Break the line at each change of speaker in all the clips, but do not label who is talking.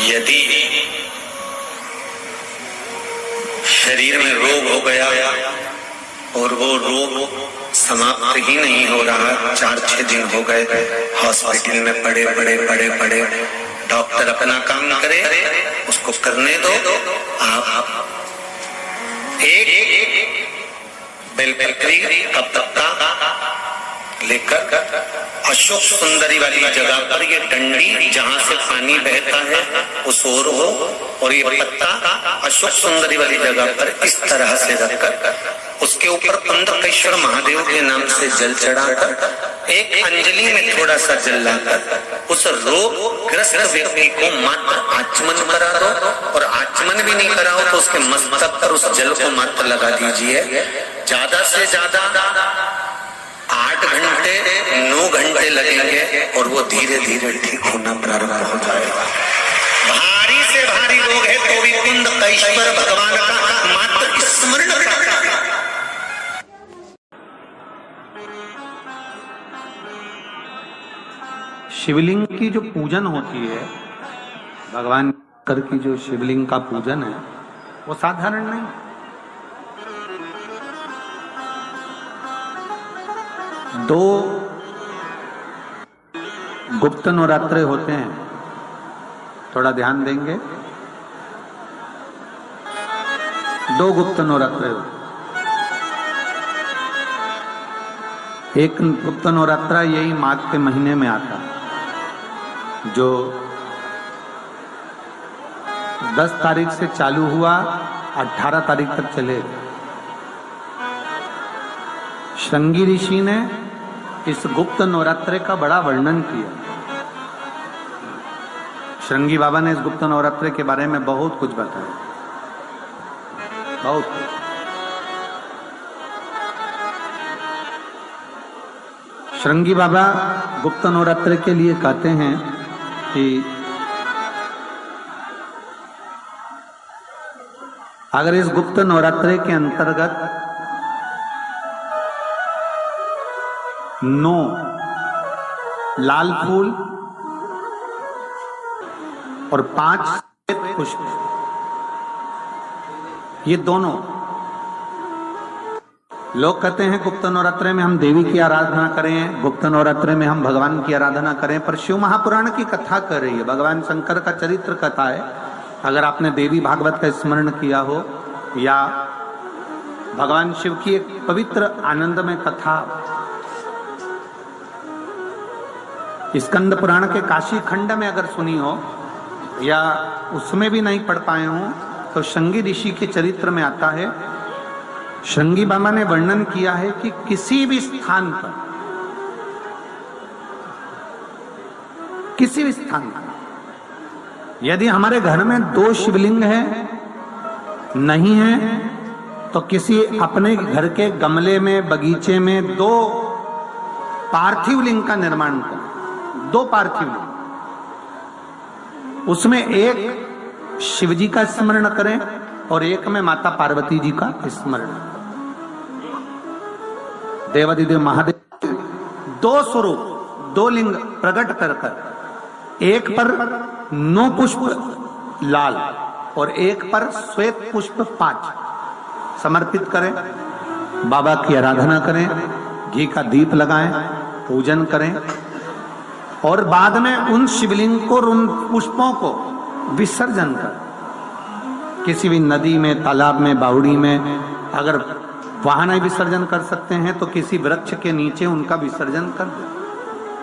यदि शरीर में रोग हो गया और वो रोग समाप्त ही नहीं हो रहा, 4-6 दिन हो गए हॉस्पिटल में पड़े, डॉक्टर अपना काम करे, उसको करने दो। आप एक बेलपत्री का पत्ता लेकर अशोक सुंदरी वाली जगह पर, ये डंडी जहां से पानी बहता है उस ओर हो, और ये पत्ता अशोक सुंदरी वाली जगह पर इस तरह से रखकर उसके ऊपर पंदकेश्वर महादेव के नाम से जल चढ़ाकर एक अंजलि में थोड़ा सा जल लाकर उस रोग ग्रस्त व्यक्ति को मात्र आचमन करा दो, और आचमन भी नहीं कराओ तो उसके मस्तक पर उस जल को मात्र लगा दीजिए। ज्यादा से ज्यादा 8 घंटे 9 घंटे लगेंगे और वो धीरे धीरे ठीक होना प्रारंभ हो जाएगा। भारी से भारी रोग है तो भी कुंदकेश्वर भगवान का मात्र स्मरण करें।
शिवलिंग की जो पूजन होती है, भगवान कर की जो शिवलिंग का पूजन है वो साधारण नहीं। दो गुप्त नवरात्रे होते हैं, थोड़ा ध्यान देंगे। 2 गुप्त नवरात्रे होते हैं। एक गुप्त नवरात्रा यही माघ के महीने में आता है, जो 10 तारीख से चालू हुआ, 18 तारीख तक चले। श्रृंगी ऋषि ने इस गुप्त नवरात्रे का बड़ा वर्णन किया। श्रृंगी बाबा ने इस गुप्त नवरात्रे के बारे में बहुत कुछ बताया, बहुत कुछ। श्रृंगी बाबा गुप्त नवरात्रे के लिए कहते हैं कि अगर इस गुप्त नवरात्रे के अंतर्गत 9 लाल फूल और 5 श्वेत पुष्प, ये दोनों, लोग कहते हैं गुप्त नवरात्रे में हम देवी की आराधना करें, गुप्त नवरात्रे में हम भगवान की आराधना करें, पर शिव महापुराण की कथा कर रही है, भगवान शंकर का चरित्र कथा है। अगर आपने देवी भागवत का स्मरण किया हो या भगवान शिव की एक पवित्र आनंदमय कथा स्कंद पुराण के काशी खंड में अगर सुनी हो या उसमें भी नहीं पढ़ पाए हो तो श्रृंगी ऋषि के चरित्र में आता है। श्रृंगी बाबा ने वर्णन किया है कि किसी भी स्थान पर, किसी भी स्थान पर यदि हमारे घर में 2 शिवलिंग है नहीं है तो किसी अपने घर के गमले में, बगीचे में 2 पार्थिव लिंग का निर्माण करें। 2 पार्थिव लिंग, उसमें एक शिव जी का स्मरण करें और एक में माता पार्वती जी का स्मरण करें। देवादिदेव महादेव 2 स्वरूप, 2 लिंग प्रकट कर एक पर 9 पुष्प लाल और एक पर श्वेत पुष्प 5 समर्पित करें, बाबा की आराधना करें, घी का दीप लगाएं, पूजन करें और बाद में उन शिवलिंग को, उन पुष्पों को विसर्जन कर किसी भी नदी में, तालाब में, बावड़ी में, अगर वहां नहीं विसर्जन कर सकते हैं तो किसी वृक्ष के नीचे उनका विसर्जन कर दो।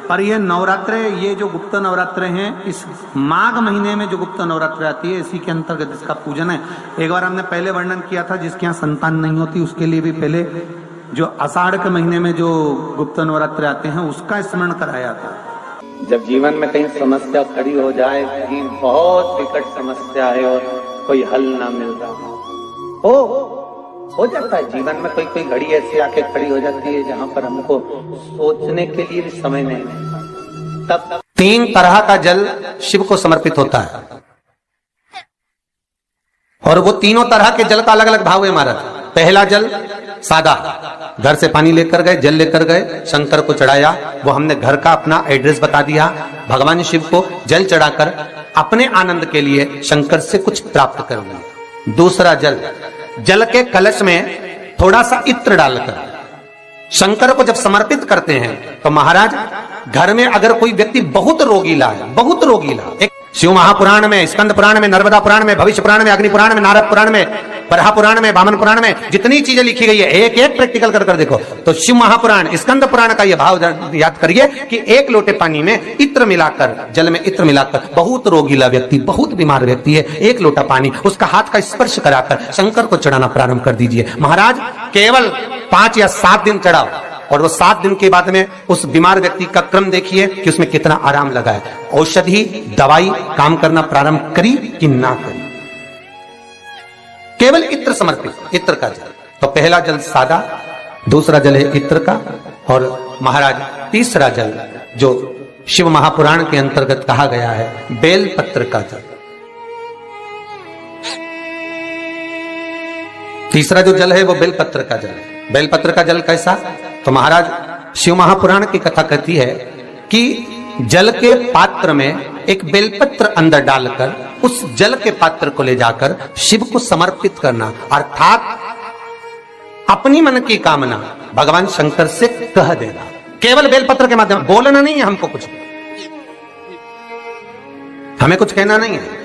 पर ये नवरात्रे, ये जो गुप्त नवरात्रे हैं, इस माघ महीने में जो गुप्त नवरात्रे आती है, इसी के अंतर्गत इसका पूजन है। एक बार हमने पहले वर्णन किया था, जिसके यहाँ संतान नहीं होती उसके लिए भी पहले जो आषाढ़ के महीने में जो गुप्त नवरात्रे आते हैं उसका स्मरण कराया था।
जब जीवन में कहीं समस्या खड़ी हो जाए, कहीं बहुत विकट समस्या है और कोई हल ना मिल रहा हो जाता है, जीवन में कोई घड़ी ऐसी आके खड़ी हो जाती है जहां पर हमको सोचने के लिए भी समय नहीं है। तब
3 तरह का जल शिव को समर्पित होता है और वो तीनों तरह के जल का अलग अलग भाव है महाराज। पहला जल सादा, घर से पानी लेकर गए, जल लेकर गए, शंकर को चढ़ाया, वो हमने घर का अपना एड्रेस बता दिया, भगवान शिव को जल चढ़ाकर अपने आनंद के लिए शंकर से कुछ प्राप्त कर लिया। दूसरा जल, जल के कलश में थोड़ा सा इत्र डालकर शंकर को जब समर्पित करते हैं तो महाराज घर में अगर कोई व्यक्ति बहुत रोगीला है, बहुत रोगीला, एक शिव महापुराण में, स्कंद पुराण में, नर्मदा पुराण में, भविष्य पुराण में, अग्नि पुराण में, नारद पुराण में, बरहा पुराण में, वामन पुराण में जितनी चीजें लिखी गई है एक एक प्रैक्टिकल कर देखो तो शिव महापुराण, स्कंद पुराण का यह भाव याद करिए कि एक लोटे पानी में इत्र मिलाकर, जल में इत्र मिलाकर, बहुत रोगीला व्यक्ति, बहुत बीमार व्यक्ति है, एक लोटा पानी उसका हाथ का स्पर्श कराकर शंकर को चढ़ाना प्रारंभ कर दीजिए। महाराज केवल 5 या 7 दिन चढ़ाओ और वो 7 दिन के बाद में उस बीमार व्यक्ति का क्रम देखिए कि उसमें कितना आराम लगा है। औषधि दवाई काम करना प्रारंभ करी कि ना करी। केवल इत्र समर्पित, इत्र का जल। तो पहला जल सादा, दूसरा जल है इत्र का, और महाराज तीसरा जल जो शिव महापुराण के अंतर्गत कहा गया है बेलपत्र का जल। तीसरा जो जल है वो बेलपत्र का जल है। बेलपत्र का जल कैसा? तो महाराज शिव महापुराण की कथा कहती है कि जल के पात्र में एक बेलपत्र अंदर डालकर उस जल के पात्र को ले जाकर शिव को समर्पित करना, अर्थात अपनी मन की कामना भगवान शंकर से कह देना। केवल बेलपत्र के माध्यम, बोलना नहीं है हमको, कुछ हमें कुछ कहना नहीं है।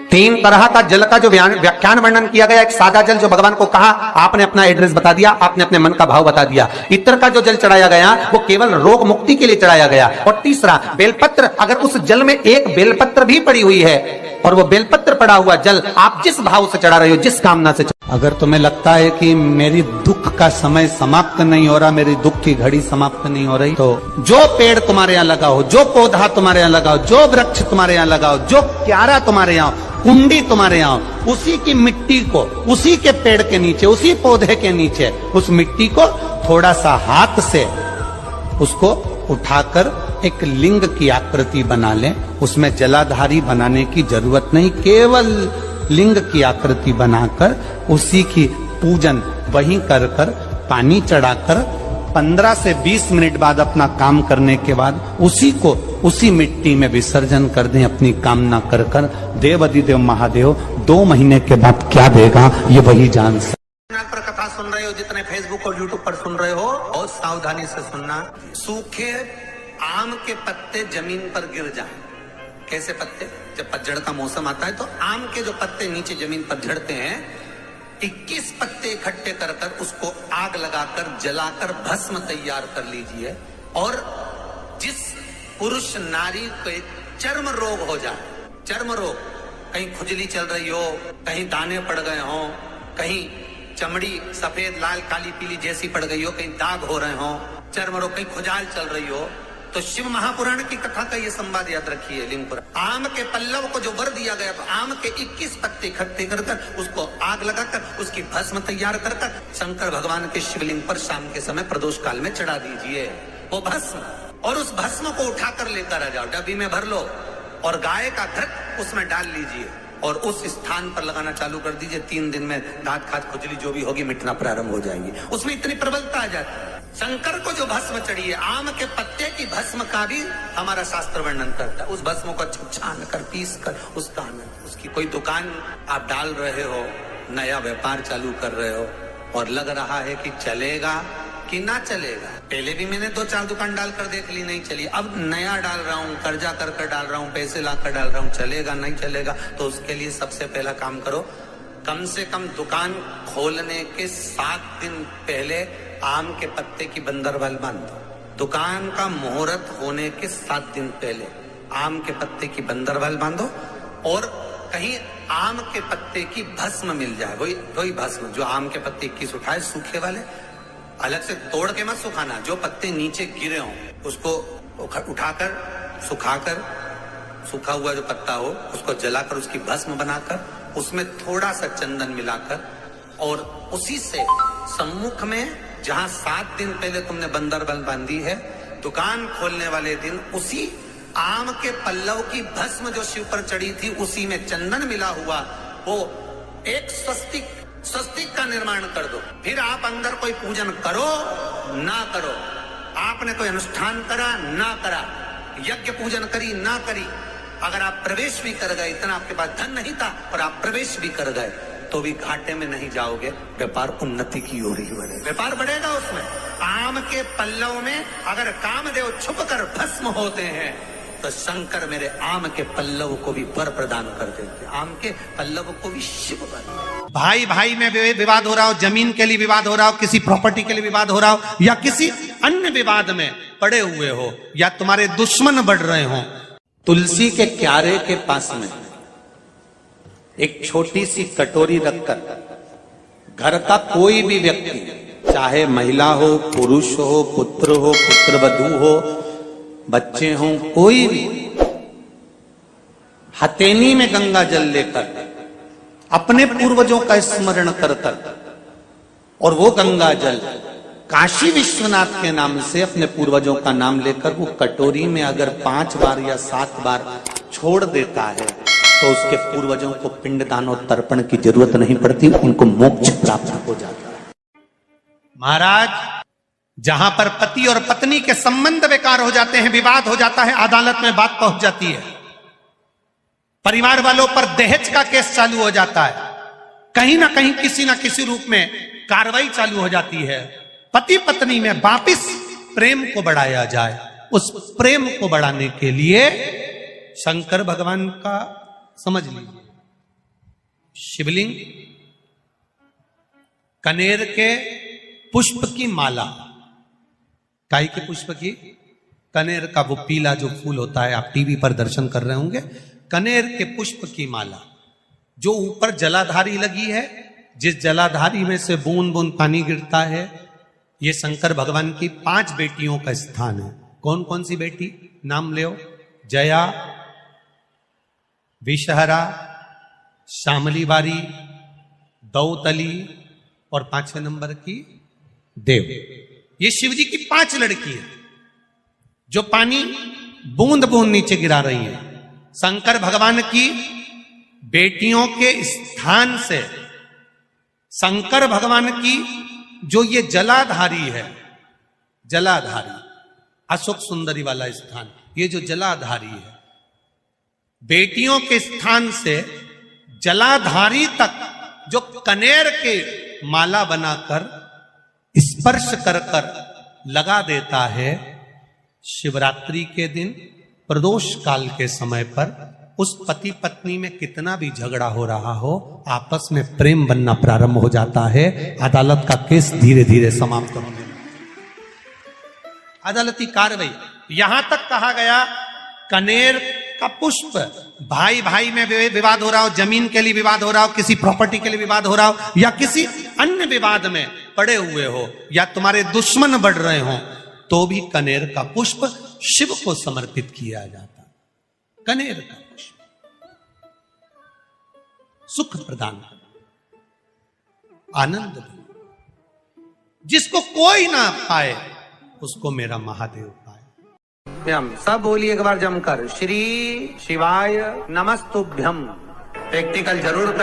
3 तरह का जल का जो व्याख्यान वर्णन किया गया, एक सादा जल जो भगवान को कहा, आपने अपना एड्रेस बता दिया, आपने अपने मन का भाव बता दिया। इत्र का जो जल चढ़ाया गया वो केवल रोग मुक्ति के लिए चढ़ाया गया। और तीसरा बेलपत्र, अगर उस जल में एक बेलपत्र भी पड़ी हुई है और वो बेलपत्र पड़ा हुआ जल आप जिस भाव से चढ़ा रहे हो, जिस कामना से, अगर तुम्हें लगता है कि मेरी दुख का समय समाप्त नहीं हो रहा, मेरी दुख की घड़ी समाप्त नहीं हो रही, तो जो पेड़ तुम्हारे यहाँ लगा हो, जो पौधा तुम्हारे यहाँ लगा हो, जो वृक्ष तुम्हारे यहाँ लगा हो, जो क्यारा तुम्हारे यहाँ, कुंडी तुम्हारे यहाँ, उसी की मिट्टी को, उसी के पेड़ के नीचे, उसी पौधे के नीचे उस मिट्टी को थोड़ा सा हाथ से उसको उठाकर एक लिंग की आकृति बना लें। उसमें जलाधारी बनाने की जरूरत नहीं, केवल लिंग की आकृति बनाकर उसी की पूजन वहीं कर कर पानी चढ़ाकर 15 से 20 मिनट बाद अपना काम करने के बाद उसी को उसी मिट्टी में विसर्जन कर दें अपनी कामना कर कर। देव अधिदेव महादेव 2 महीने के बाद क्या देगा ये वही जान सकता।
पर कथा सुन रहे हो, जितने फेसबुक और यूट्यूब पर सुन रहे हो, बहुत सावधानी से सुनना। सूखे आम के पत्ते जमीन पर गिर जाएं। कैसे पत्ते? जब पतझड़ का मौसम आता है तो आम के जो पत्ते नीचे जमीन पर झड़ते हैं, 21 पत्ते इकट्ठे कर कर उसको आग लगाकर जलाकर भस्म तैयार कर लीजिए। और जिस पुरुष नारी को चर्म रोग हो जाए, चर्म रोग, कहीं खुजली चल रही हो, कहीं दाने पड़ गए हो, कहीं चमड़ी सफेद लाल काली पीली जैसी पड़ गई हो, कहीं दाग हो रहे हो, चर्म रोग, कहीं खुजाल चल रही हो, तो शिव महापुराण की कथा का ये संवाद याद रखिए। लिंगपुर आम के पल्लव को जो वर दिया गया, तो आम के 21 पत्ते इकट्ठे कर कर उसको आग लगाकर उसकी भस्म तैयार कर कर शंकर भगवान के शिवलिंग पर शाम के समय प्रदोष काल में चढ़ा दीजिए वो भस्म। और उस भस्म को उठाकर लेकर आ जाओ, डब्बी में भर लो और गाय का घृत उसमें डाल लीजिए और उस स्थान पर लगाना चालू कर दीजिए। 3 दिन में दांत खाद खुजली जो भी होगी मिटना प्रारंभ हो जाएंगी। उसमें इतनी प्रबलता आ जाती है। शंकर को जो भस्म चढ़ी है, आम के पत्ते की भस्म का भी हमारा शास्त्र वर्णन करता है। उस भस्म को छान कर पीस कर उसका आनंद, उसकी कोई दुकान आप डाल रहे हो, नया व्यापार चालू कर रहे हो और लग रहा है कि चलेगा कि ना चलेगा। पहले भी मैंने 2-4 दुकान डालकर देख ली, नहीं चली। अब नया डाल रहा हूँ, कर्जा कर कर डाल रहा हूँ, पैसे लाकर डाल रहा हूँ, चलेगा नहीं चलेगा। तो उसके लिए सबसे पहला काम करो, कम से कम दुकान खोलने के 7 दिन पहले आम के पत्ते की बंदरवाल बांधो। दुकान का मुहूर्त होने के 7 दिन पहले आम के पत्ते की बंदरवाल बांधो और कहीं आम के पत्ते की भस्म मिल जाए, वही भस्म जो आम के पत्ते 21 उठाए सूखे वाले, अलग से तोड़ के मत सुखाना, जो पत्ते नीचे गिरे हों उसको उठाकर सुखाकर, सूखा हुआ जो पत्ता हो उसको जलाकर उसकी भस्म बनाकर उसमें थोड़ा सा चंदन मिलाकर और उसी से सम्मुख में जहां 7 दिन पहले तुमने बंदरबल बांधी है, दुकान खोलने वाले दिन उसी आम के पल्लव की भस्म जो शिव पर चढ़ी थी उसी में चंदन मिला हुआ वो एक स्वस्तिक का निर्माण कर दो। फिर आप अंदर कोई पूजन करो ना करो, आपने कोई अनुष्ठान करा ना करा, यज्ञ पूजन करी ना करी,
अगर आप प्रवेश भी कर गए, इतना आपके पास धन नहीं था और आप प्रवेश भी कर गए, तो भी घाटे में नहीं जाओगे, व्यापार उन्नति की ओर ही बढ़ेगा, व्यापार बढ़ेगा उसमें। आम के पल्लव में अगर कामदेव छुप कर भस्म होते हैं, तो शंकर मेरे आम के पल्लव को भी वर प्रदान कर देते, आम के पल्लव को भी शिव वर। भाई भाई में विवाद हो रहा हो, जमीन के लिए विवाद हो रहा हो, किसी प्रॉपर्टी के लिए विवाद हो रहा हो, या किसी अन्य विवाद में पड़े हुए हो, या तुम्हारे दुश्मन बढ़ रहे हो, तुलसी के क्यारे के पास में एक छोटी सी कटोरी रखकर घर का कोई भी व्यक्ति, चाहे महिला हो, पुरुष हो, पुत्र हो, पुत्रवधू हो, बच्चे हों, कोई भी हथेली में गंगा जल लेकर अपने पूर्वजों का स्मरण कर और वो गंगा जल काशी विश्वनाथ के नाम से अपने पूर्वजों का नाम लेकर वो कटोरी में अगर 5 बार या 7 बार छोड़ देता है, तो उसके पूर्वजों को पिंडदान और तर्पण की जरूरत नहीं पड़ती, उनको मोक्ष प्राप्त हो जाता है। महाराज, जहां पर पति और पत्नी के संबंध बेकार हो जाते हैं, विवाद हो जाता है, अदालत में बात पहुंच जाती है, परिवार वालों पर दहेज का केस चालू हो जाता है, कहीं ना कहीं किसी ना किसी रूप में कार्रवाई चालू हो जाती है, पति पत्नी में वापिस प्रेम को बढ़ाया जाए, उस प्रेम को बढ़ाने के लिए शंकर भगवान का समझ लीजिए शिवलिंग, कनेर के पुष्प की माला, काई के पुष्प की, कनेर का वो पीला जो फूल होता है, आप टीवी पर दर्शन कर रहे होंगे, कनेर के पुष्प की माला, जो ऊपर जलाधारी लगी है, जिस जलाधारी में से बूंद बूंद पानी गिरता है, ये शंकर भगवान की 5 बेटियों का स्थान है। कौन कौन सी बेटी, नाम ले, जया, विषहरा, श्यामली बारी, दौतली और 5वें नंबर की देव। ये शिव जी की 5 लड़की है जो पानी बूंद बूंद नीचे गिरा रही है। शंकर भगवान की बेटियों के स्थान से शंकर भगवान की जो ये जलाधारी है, जलाधारी अशोक सुंदरी वाला स्थान, ये जो जलाधारी है, बेटियों के स्थान से जलाधारी तक जो कनेर के माला बनाकर स्पर्श कर कर लगा देता है, शिवरात्रि के दिन प्रदोष काल के समय पर उस पति पत्नी में कितना भी झगड़ा हो रहा हो, आपस में प्रेम बनना प्रारंभ हो जाता है। अदालत का केस धीरे धीरे समाप्त होने लगता है। अदालती कार्रवाई, यहां तक कहा गया कनेर का पुष्प, भाई भाई में विवाद हो रहा हो, जमीन के लिए विवाद हो रहा हो, किसी प्रॉपर्टी के लिए विवाद हो रहा हो, या किसी अन्य विवाद में पड़े हुए हो, या तुम्हारे दुश्मन बढ़ रहे हो, तो भी कनेर का पुष्प शिव को समर्पित किया जाता। कनेर का पुष्प सुख प्रदान कर, आनंद दे, जिसको कोई ना पाए उसको मेरा महादेव पाए। हम सब बोलिए एक बार जमकर, श्री शिवाय नमस्तुभ्यम। प्रैक्टिकल जरूर